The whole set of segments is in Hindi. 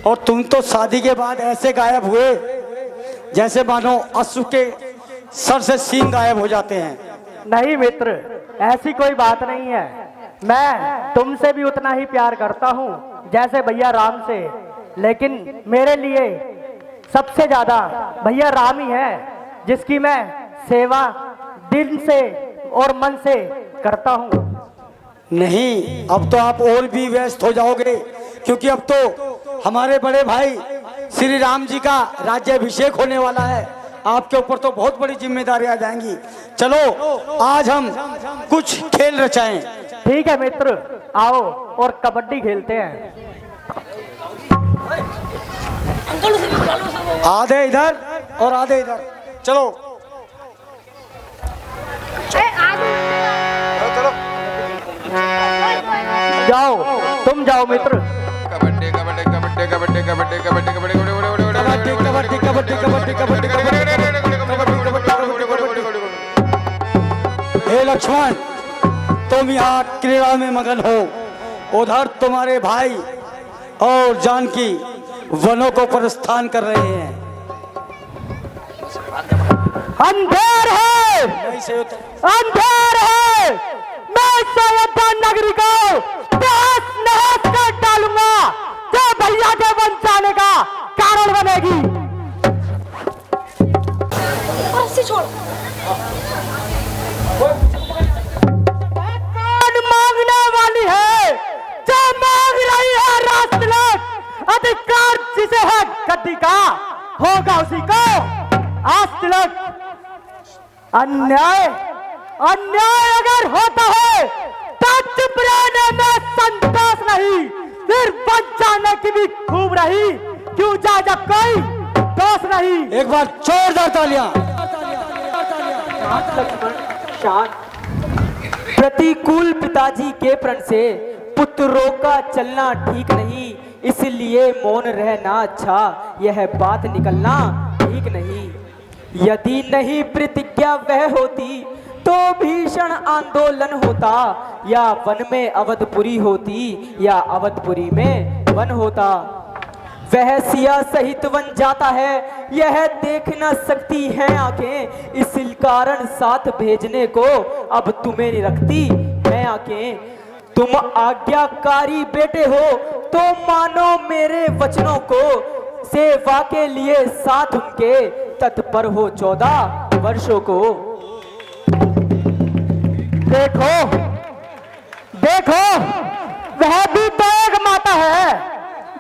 और तुम तो शादी के बाद ऐसे गायब हुए जैसे मानो अश्व के सर से सींग गायब हो जाते हैं। नहीं मित्र, ऐसी कोई बात नहीं है। मैं तुमसे भी उतना ही प्यार करता हूँ जैसे भैया राम से, लेकिन मेरे लिए सबसे ज्यादा भैया राम ही है जिसकी मैं सेवा दिल से और मन से करता हूँ। नहीं, अब तो आप और भी व्यस्त हो जाओगे, क्योंकि अब तो हमारे बड़े भाई श्री राम जी का राज्याभिषेक होने वाला है। आपके ऊपर तो बहुत बड़ी जिम्मेदारी आ जाएंगी। चलो आज हम कुछ खेल रचाएं। ठीक है मित्र, आओ और कबड्डी खेलते हैं। आधे इधर और आधे इधर, चलो चलो। जाओ, तुम जाओ मित्र। कबड्डी कबड्डी कबड्डी कबड्डी कबड्डी कबड्डी कबड्डी कबड्डी कबड्डी कबड्डी कबड्डी हे लक्ष्मण, तुम यहाँ क्रीड़ा में मगन हो, उधर तुम्हारे भाई और जानकी वनों को प्रस्थान कर रहे हैं। अंधेर है, अंधेर है। मैं अयोध्या नगरी को तहस नहस कर डालूंगा जो भैया के वन जाने का कारण बनेगी। छोड़। कौन मांगने वाली है? जो मांग रही है राष्ट्रलक, अधिकार जिसे है गद्दी का होगा उसी को आज तिलक। अन्याय अन्याय अगर होता है तो चुप रहने में संतोष नहीं, फिर बच जाने की भी खूब रही। क्यों जा जब कोई दोष नहीं। एक बार जोरदार तालियां। प्रतिकूल पिताजी के प्रण से पुत्रों का चलना ठीक नहीं, इसलिए मौन रहना अच्छा, यह बात निकलना ठीक नहीं। यदि नहीं प्रतिज्ञा वह होती तो भीषण आंदोलन होता, या वन में अवधपुरी होती या अवधपुरी में वन होता। वह सिया सहित वन जाता है, यह देख न सकती हैं आंखें, इस कारण साथ भेजने को अब तुम्हें नहीं रखती हैं आंखें। तुम आज्ञाकारी बेटे हो तो मानो मेरे वचनों को, सेवा के लिए साथ उनके तत्पर हो 14 वर्षों को। देखो देखो, वह भी तो एक माता है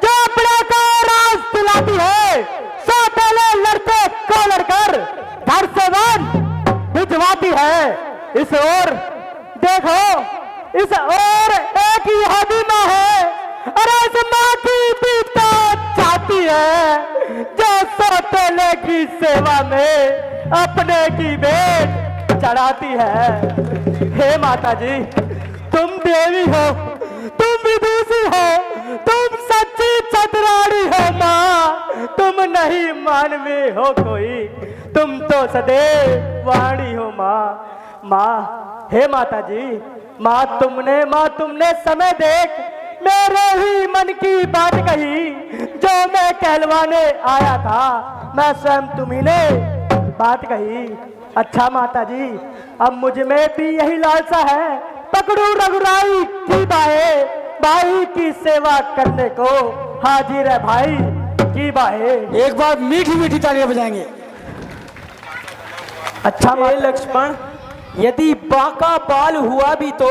जो अपने को राज दिलाती है। सो पहले लड़के को लड़कर घर से वन भिजवाती है। इस ओर देखो, इस ओर एक यहूदी माँ है, अरे इस माँ की भी तो चाहती है जो सौतेले की सेवा में अपने की बेट चढ़ाती है। हे माता जी, तुम देवी हो, तुम विदुषी हो, तुम सच्ची चतुरानी हो माँ, तुम नहीं मानवी हो कोई, तुम तो सदैव वाणी हो माँ। माँ, हे माता जी, माँ तुमने समय देख मेरे ही मन की बात कही, जो मैं कहलवाने आया था, मैं स्वयं तुम्ही ने बात कही। अच्छा माता जी, अब मुझ में भी यही लालसा है, पकड़ू रघुराई की बाहें, भाई की सेवा करने को हाजिर है भाई की बाहें। एक बार मीठी मीठी तालियां बजाएंगे। अच्छा लक्ष्मण, यदि बाका बाल हुआ भी तो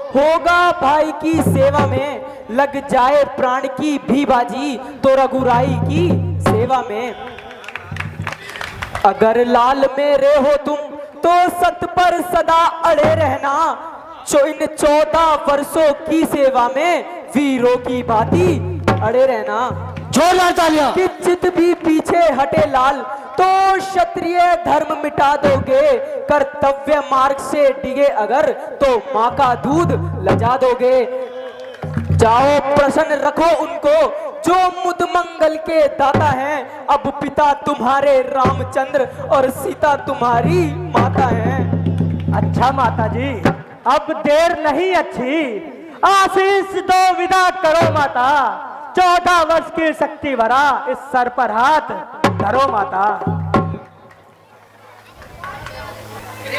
होगा भाई की सेवा में, लग जाए प्राण की भी बाजी तो रघुराई की सेवा में। अगर लाल मेरे हो तुम तो सत पर सदा अड़े रहना, इन 14 वर्षों की सेवा में वीरों की भांति अड़े रहना। जोरदार तालियां। कि चित भी पीछे हटे लाल तो क्षत्रिय धर्म मिटा दोगे, कर्तव्य मार्ग से डिगे अगर तो माँ का दूध लजा दोगे। जाओ प्रसन्न रखो उनको जो मुद मंगल के दाता हैं, अब पिता तुम्हारे रामचंद्र और सीता तुम्हारी माता हैं। अच्छा माता जी, अब देर नहीं अच्छी, आशीष दो विदा करो माता, 14 वर्ष की शक्ति भरा इस सर पर हाथ धरो माता।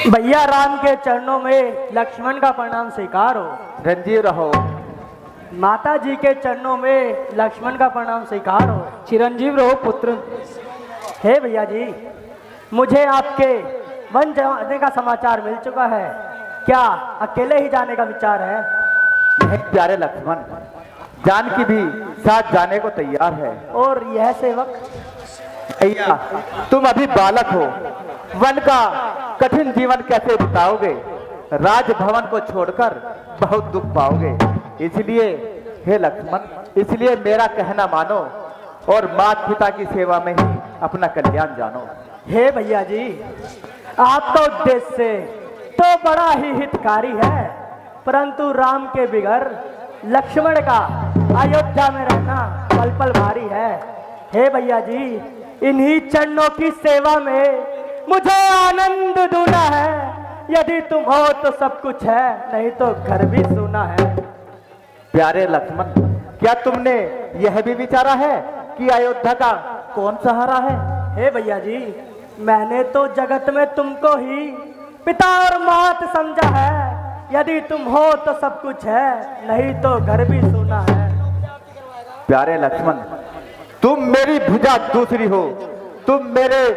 भैया राम के चरणों में लक्ष्मण का प्रणाम स्वीकार हो। रंजीव रहो। माता जी के चरणों में लक्ष्मण का प्रणाम स्वीकार हो। चिरंजीव रहो पुत्र। हे भैया जी, मुझे आपके वन जाने का समाचार मिल चुका है, क्या अकेले ही जाने का विचार है? नहीं प्यारे लक्ष्मण, जानकी भी साथ जाने को तैयार है। और यह सेवक? भैया तुम अभी बालक हो, वन का कठिन जीवन कैसे बिताओगे? राजभवन को छोड़कर बहुत दुख पाओगे। इसलिए हे लक्ष्मण, इसलिए मेरा कहना मानो और माता पिता की सेवा में ही अपना कल्याण जानो। हे भैया जी, आपका उद्देश्य तो बड़ा ही हितकारी है, परंतु राम के बिगर लक्ष्मण का अयोध्या में रहना पल पल भारी है। हे भैया जी, इन्हीं चरणों की सेवा में मुझे आनंद दूना है। यदि तुम हो तो सब कुछ है, नहीं तो घर भी सूना है। प्यारे लक्ष्मण, क्या तुमने यह भी विचारा है कि अयोध्या का कौन सहारा है? हे भैया जी, मैंने तो जगत में तुमको ही पिता और मात समझा है। यदि तुम हो तो सब कुछ है, नहीं तो घर भी सूना है। प्यारे लक्ष्मण, तुम मेरी भुजा दूसरी हो, तुम मेरे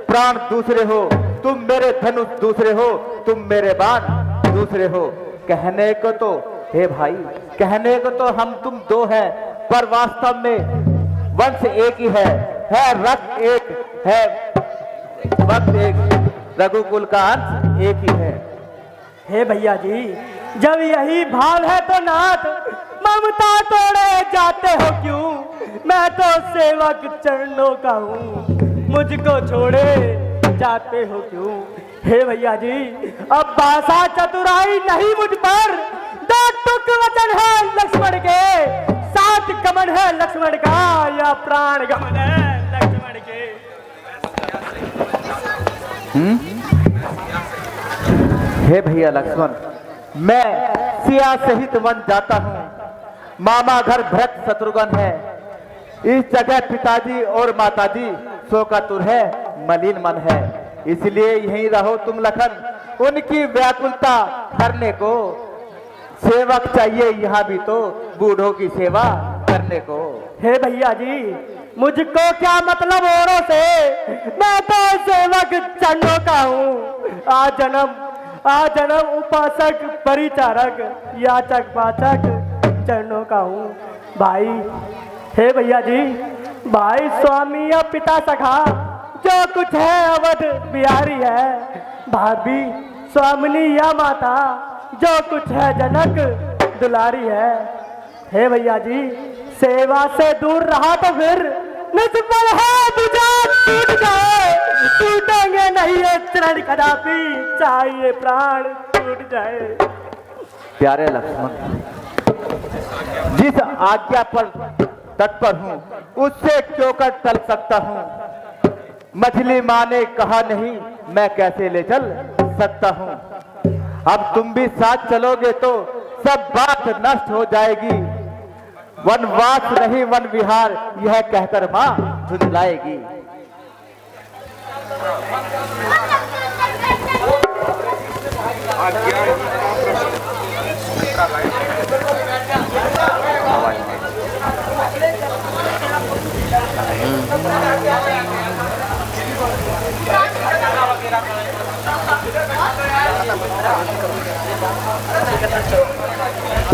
प्राण दूसरे हो, तुम मेरे धनुष दूसरे हो, तुम मेरे बाण दूसरे हो। कहने को तो हे भाई, कहने को तो हम तुम दो हैं, पर वास्तव में वंश एक ही है रक्त एक है, वक्त एक, रघुकुल का अंश एक ही है। हे भैया जी, जब यही भाव है तो नाथ ममता तोड़े जाते हो क्यों? मैं तो सेवक चरणों का हूँ, मुझको छोड़े जाते हो क्यों? हे भैया जी, अब भाषा चतुराई नहीं मुझ पर, दो टुक वचन है लक्ष्मण के, सात गमन है लक्ष्मण का, या प्राण गमन है लक्ष्मण के। हे भैया लक्ष्मण, मैं सिया सहित वन जाता हूँ। मामा घर भरत शत्रुघ्न है, इस जगह पिताजी और माताजी शोकातुर है, मलिन मन है। इसलिए यहीं रहो तुम लखन, उनकी व्याकुलता करने को। सेवक चाहिए यहाँ भी तो बूढ़ों की सेवा करने को। हे भैया जी, मुझको क्या मतलब औरों से, मैं तो सेवक चरणों का हूँ। आ जन्म उपासक परिचारक याचक पाचक चरणों का हूँ भाई। हे भैया जी, भाई स्वामी या पिता सखा जो कुछ है अवध बिहारी है, भाभी स्वामिनी या माता जो कुछ है जनक दुलारी है। हे भैया जी, सेवा से दूर रहा तो फिर निष्फल है बुझा टूट जाए, टूटेंगे नहीं ये चरण कदापि, चाहिए प्राण टूट जाए। प्यारे लक्ष्मण, जिस आज्ञा पर तत्पर हूँ उससे क्यों कर टल सकता हूँ? मछली माँ ने कहा नहीं, मैं कैसे ले चल सकता हूँ? अब तुम भी साथ चलोगे तो सब बात नष्ट हो जाएगी। वनवास नहीं वन विहार, यह कहकर माँ झुंझलाएगी।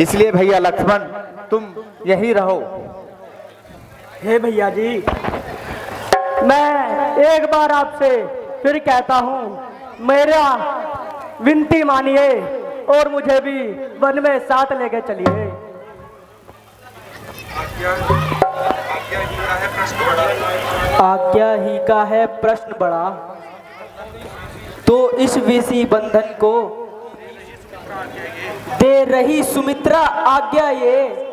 इसलिए भैया लक्ष्मण, तुम यहीं रहो। हे भैया जी, मैं एक बार आपसे फिर कहता हूँ, मेरा विनती मानिए और मुझे भी वन में साथ लेके चलिए। आज्ञा ही का है प्रश्न बड़ा, तो इस विषी बंधन को दे रही सुमित्रा आज्ञा, ये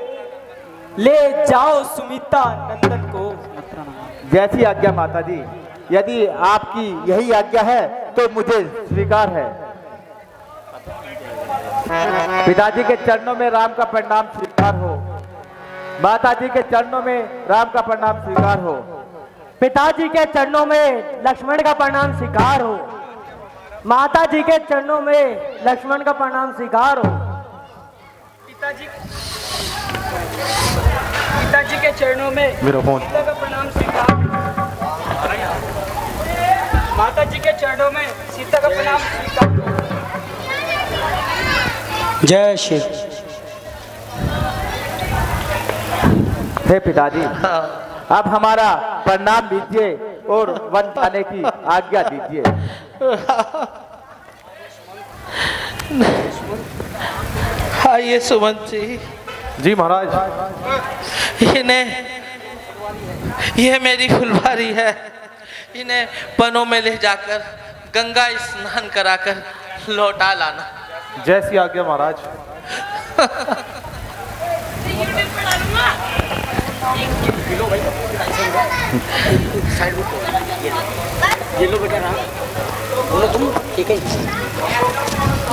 ले जाओ सुमित्रा नंदन को। जैसी आज्ञा माता जी, यदि आपकी यही आज्ञा है तो मुझे स्वीकार है। पिताजी के चरणों में राम का प्रणाम स्वीकार हो। माता जी के चरणों में राम का प्रणाम स्वीकार हो। पिताजी के चरणों में लक्ष्मण का प्रणाम स्वीकार हो। माता जी के चरणों में लक्ष्मण का प्रणाम स्वीकार हो। पिताजी के चरणों में मेरा फोन सीता का प्रणाम स्वीकार। माता जी के चरणों में सीता का प्रणाम स्वीकार। जय श्री हे पिताजी, अब हमारा प्रणाम दीजिए और वन जाने की आज्ञा दीजिए। आइए सुमंत जी। जी महाराज। ये मेरी फुलवारी है, इन्हें वनों में ले जाकर गंगा स्नान कराकर लौटा लाना। जैसी आज्ञा महाराज।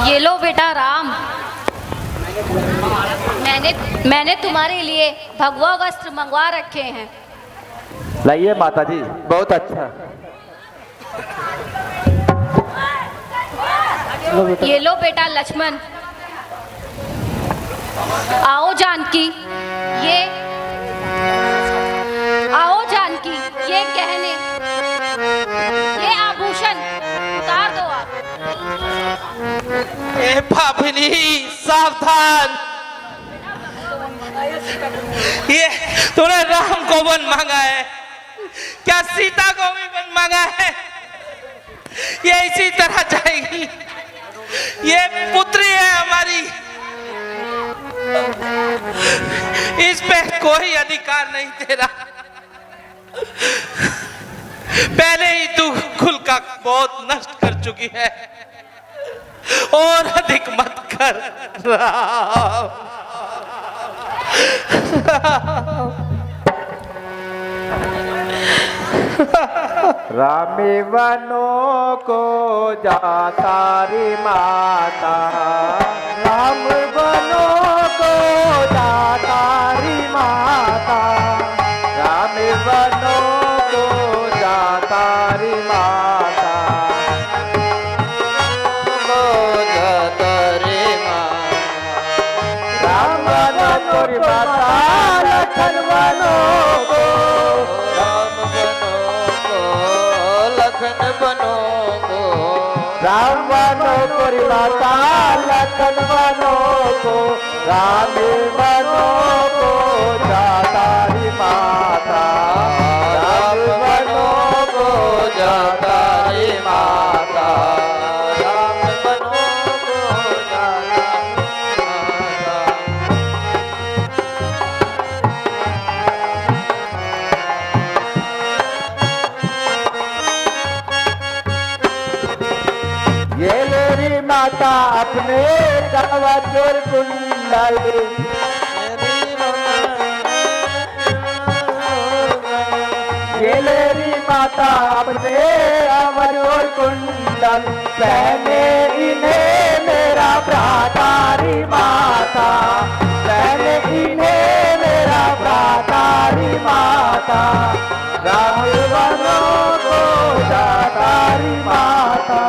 ये लो बेटा राम, मैंने तुम्हारे लिए भगवा वस्त्र मंगवा रखे हैं। लाइए माता जी, बहुत अच्छा। ये लो बेटा लक्ष्मण। आओ जानकी, आओ जानकी, ये गहने, ये आभूषण उतार दो आप। ए भाभिनी सावधान, ये तूने राम को वन मांगा है, क्या सीता को भी वन मांगा है? ये इसी तरह जाएगी। ये पुत्री है हमारी, इस पे कोई अधिकार नहीं तेरा। पहले ही तू कुल का बहुत नष्ट कर चुकी है, और अधिक मत कर। रामी वनों को जाता रे माता, राम वनों को जाता रे माता, राम वनों को जाता रे माता, को जाता रे माता, राम वनों को माता, लखन वनों को, राम वनों को माता, लखन वनों को, राम वनों को जाता रे माता, राम वनों को जाता रे माता, राम वनों को जाता ये मेरी माता अपने कवचर कुंडल, ये मेरी माता अपने कवचर कुंडल, पहने इन्हें मेरा भ्राता री माता, पहने इन्हें मेरा भ्राता री माता, राम वनों को जाता री माता।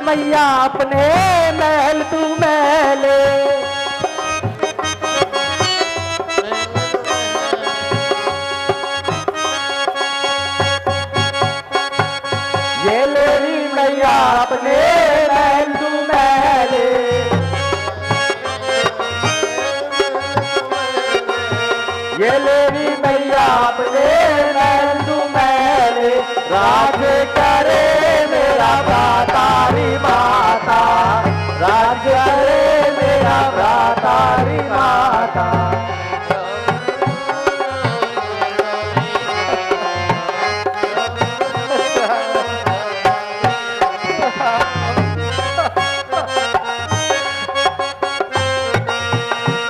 मैया अपने महल तू महले, ये मेरी मैया अपने महल तू महले, ये लेरी मैया अपने मैल तू मैले राज करे मेरा भ्रातारी माता, राज करे मेरा भ्रातारी माता।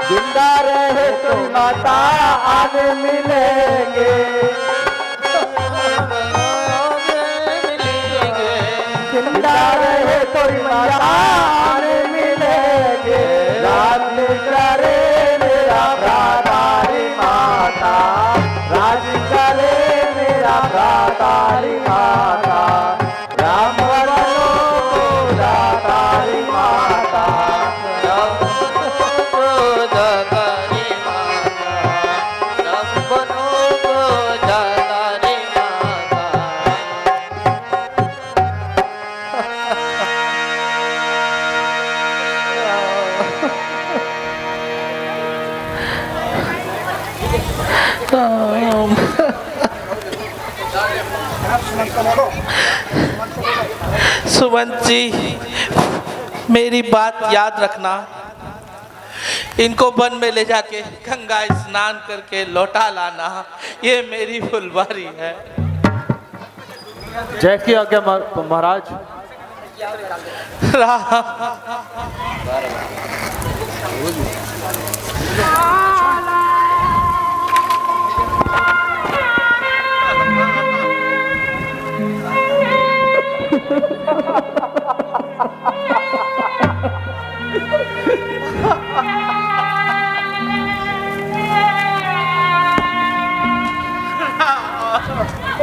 जिंदा रहे तो माता आने मिलेंगे, जिंदा रहे तो माता आने मिलेंगे, राज करे मेरा भ्रातारी माता, राज करे मेरा भ्रातारी माता, राम वरनों को दातारी माता, सुमंत जी, मेरी बात याद रखना। इनको वन में ले जाके गंगा स्नान करके लौटा लाना, ये मेरी फुलवारी है। जय की आज्ञा महाराज।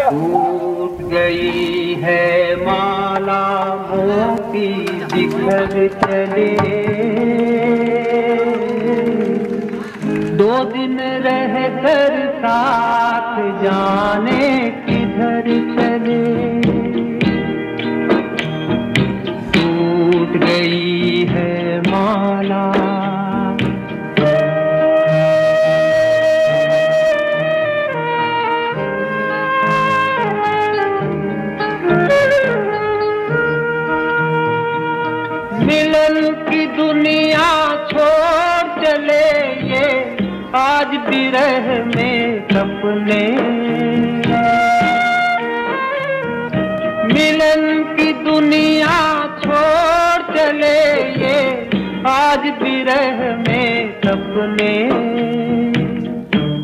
टूट गई है माला मोती बिखर चले, 2 दिन रह कर साथ जाने किधर चले। टूट गई है माला मिलन की दुनिया छोड़ चले ये, आज बिरह में सपने। मिलन की दुनिया छोड़ चले ये, आज बिरह में सपने।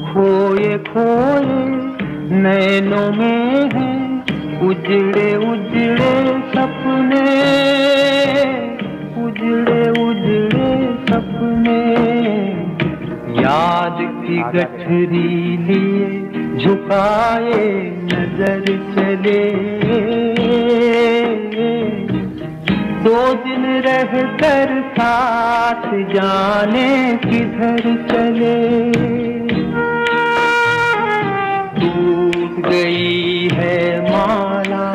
खोए खोए नैनों में हैं उजड़े उजड़े सपने, उजड़े उजड़े सपने। याद की गठरी लिए झुकाए नजर चले, 2 दिन रह कर साथ जाने किधर चले। टूट गई है माला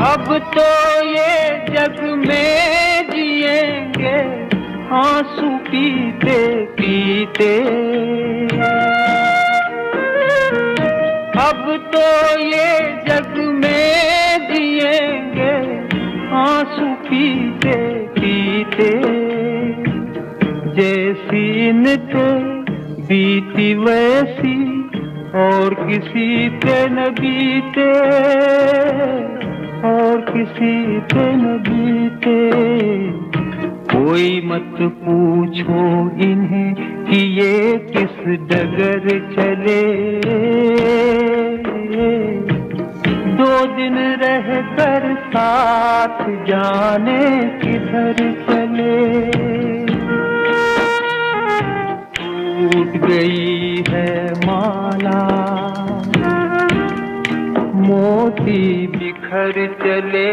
अब तो ये जग में जिएंगे आंसू पीते पीते। अब तो ये जग में जिएंगे आंसू पीते पीते। जैसी इनके बीती वैसी और किसी पे न बीते, और किसी पे न बीते। कोई मत पूछो इन्हें कि ये किस डगर चले, 2 दिन रह कर साथ जाने किधर चले। टूट गई है माला मोती बिखर चले।